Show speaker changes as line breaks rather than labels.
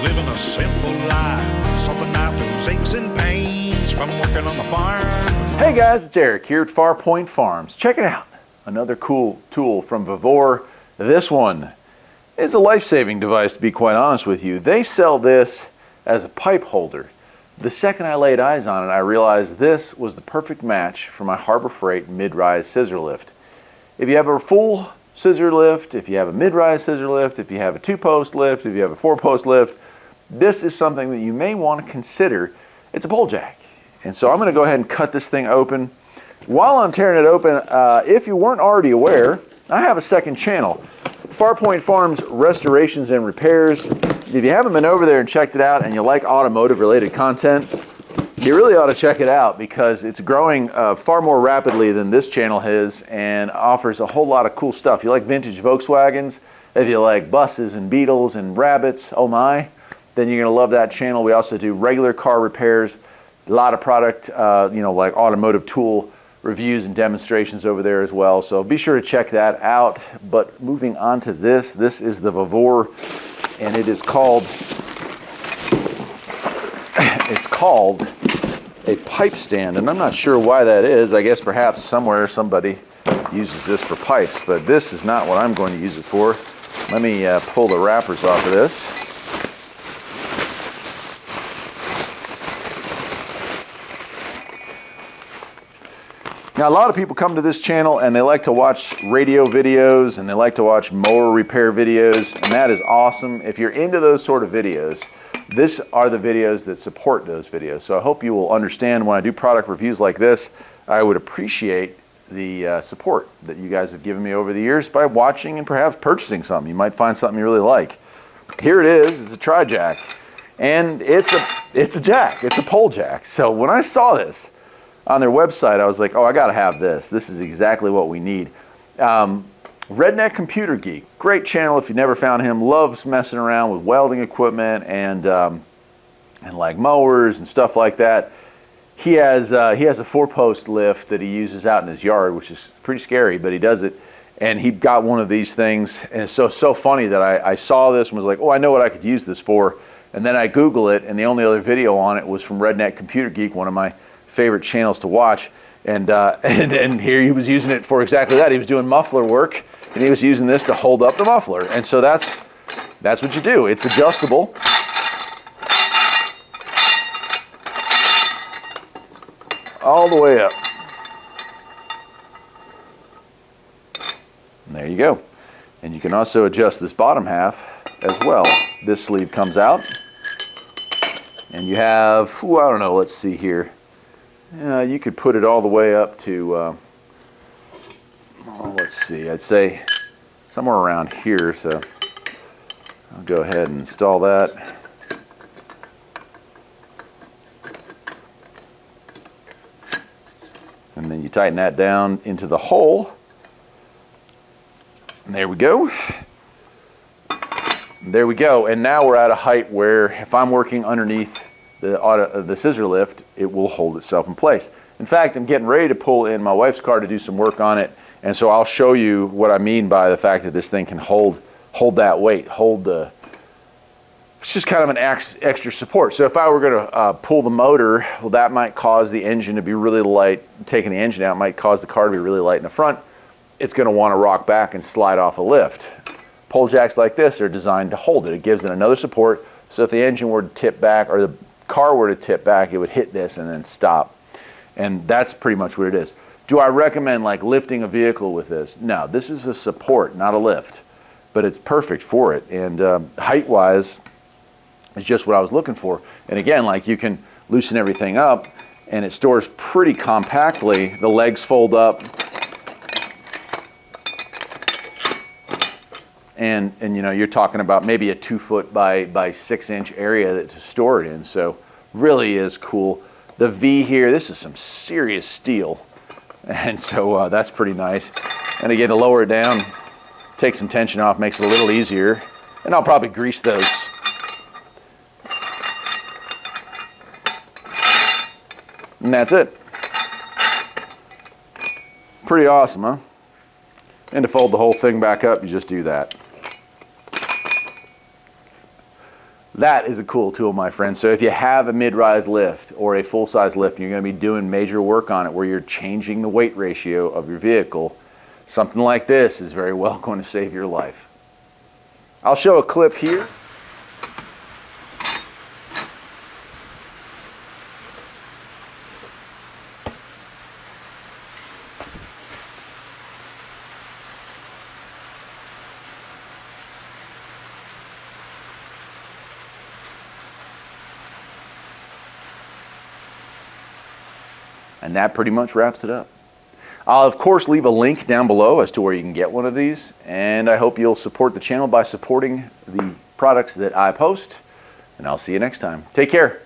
living a simple life, something out those aches and pains from working on the farm.
Hey guys, it's Eric here at Farpoint Farms. Check it out. Another cool tool from Vevor. This one is a life-saving device, to be quite honest with you. They sell this as a pipe holder. The second I laid eyes on it, I realized this was the perfect match for my Harbor Freight mid-rise scissor lift. If you have a full scissor lift, if you have a mid-rise scissor lift, if you have a 2-post lift, if you have a 4-post lift, this is something that you may want to consider. It's a pole jack. And so I'm going to go ahead and cut this thing open. While I'm tearing it open, if you weren't already aware, I have a second channel, Farpoint Farms Restorations and Repairs. If you haven't been over there and checked it out and you like automotive related content, you really ought to check it out because it's growing far more rapidly than this channel has and offers a whole lot of cool stuff. You like vintage Volkswagens, if you like buses and Beetles and rabbits, oh my, then you're going to love that channel. We also do regular car repairs, a lot of product, like automotive tool reviews and demonstrations over there as well. So be sure to check that out. But moving on to this is the Vevor, and it is called, it's called a pipe stand, and I'm not sure why that is. I guess perhaps somewhere somebody uses this for pipes, but this is not what I'm going to use it for. Let me pull the wrappers off of this. Now, a lot of people come to this channel and they like to watch radio videos and they like to watch mower repair videos, and that is awesome. If you're into those sort of videos, these are the videos that support those videos. So I hope you will understand when I do product reviews like this, I would appreciate the support that you guys have given me over the years by watching and perhaps purchasing something. You might find something you really like. Here it is. It's a tri-jack, and it's a jack. It's a pole jack. So when I saw this on their website, I was like, oh, I gotta have this. This is exactly what we need. Redneck Computer Geek, great channel if you never found him, loves messing around with welding equipment and like mowers and stuff like that. He has a 4-post lift that he uses out in his yard, which is pretty scary, but he does it. And he got one of these things, and it's so funny that I saw this and was like, oh, I know what I could use this for. And then I Google it, and the only other video on it was from Redneck Computer Geek, one of my favorite channels to watch, and here he was using it for exactly that. He was doing muffler work, and he was using this to hold up the muffler. And so that's what you do. It's adjustable. All the way up. And there you go. And you can also adjust this bottom half as well. This sleeve comes out, and you have, I don't know, let's see here. You could put it all the way up to, let's see, I'd say somewhere around here. So I'll go ahead and install that. And then you tighten that down into the hole. And there we go. There we go. And now we're at a height where if I'm working underneath the scissor lift, it will hold itself in place. In fact, I'm getting ready to pull in my wife's car to do some work on it, and so I'll show you what I mean by the fact that this thing can hold that weight, it's just kind of an extra support. So if I were going to pull the motor, well, that might cause the engine to be really light. Taking the engine out might cause the car to be really light in the front. It's going to want to rock back and slide off a lift. Pole jacks like this are designed to hold it. It gives it another support, so if the engine were to tip back or the car were to tip back, it would hit this and then stop. And that's pretty much what it is. Do I recommend like lifting a vehicle with this? No, this is a support, not a lift, but it's perfect for it. And height-wise, it's just what I was looking for. And again, like you can loosen everything up and it stores pretty compactly. The legs fold up. And you're talking about maybe a 2-foot by 6-inch area to store it in. So really is cool. The V here, this is some serious steel. And so that's pretty nice. And again, to lower it down, take some tension off, makes it a little easier. And I'll probably grease those. And that's it. Pretty awesome, huh? And to fold the whole thing back up, you just do that. That is a cool tool, my friend. So if you have a mid-rise lift or a full-size lift and you're going to be doing major work on it where you're changing the weight ratio of your vehicle, something like this is very well going to save your life. I'll show a clip here. And that pretty much wraps it up. I'll of course leave a link down below as to where you can get one of these, and I hope you'll support the channel by supporting the products that I post, and I'll see you next time. Take care.